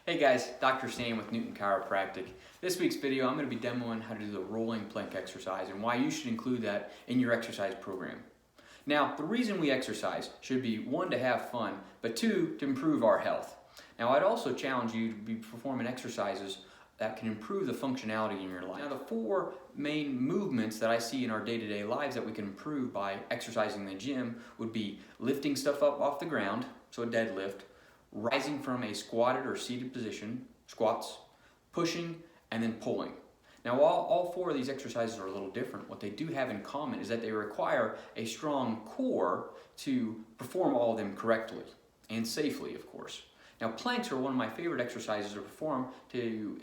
Hey guys, Dr. Sam with Newton Chiropractic. This week's video I'm going to be demoing how to do the rolling plank exercise and why you should include that in your exercise program. Now, the reason we exercise should be one, to have fun, but two, to improve our health. Now, I'd also challenge you to be performing exercises that can improve the functionality in your life. Now, the four main movements that I see in our day-to-day lives that we can improve by exercising in the gym would be lifting stuff up off the ground, so a deadlift, rising from a squatted or seated position, squats, pushing, and then pulling. Now, while all four of these exercises are a little different, what they do have in common is that they require a strong core to perform all of them correctly and safely, of course. Now, planks are one of my favorite exercises to perform to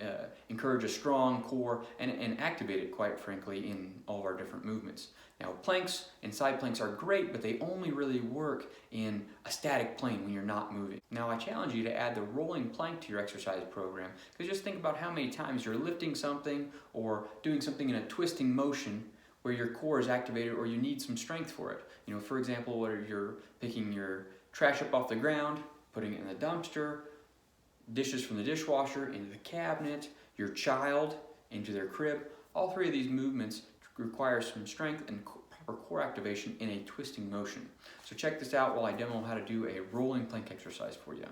encourage a strong core and activate it, quite frankly, in all of our different movements. Now, planks and side planks are great, but they only really work in a static plane when you're not moving. Now, I challenge you to add the rolling plank to your exercise program, because just think about how many times you're lifting something or doing something in a twisting motion where your core is activated or you need some strength for it. You know, for example, where you're picking your trash up off the ground, putting it in the dumpster, dishes from the dishwasher into the cabinet, your child into their crib. All three of these movements require some strength and proper core activation in a twisting motion. So check this out while I demo how to do a rolling plank exercise for you.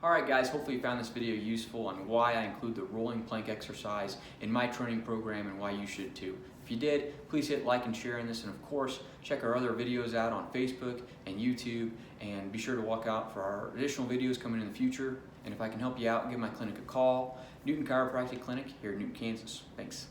Alright guys, hopefully you found this video useful on why I include the rolling plank exercise in my training program and why you should too. If you did, please hit like and share on this, and of course check our other videos out on Facebook and YouTube, and be sure to walk out for our additional videos coming in the future. And if I can help you out, give my clinic a call. Newton Chiropractic Clinic here in Newton, Kansas. Thanks.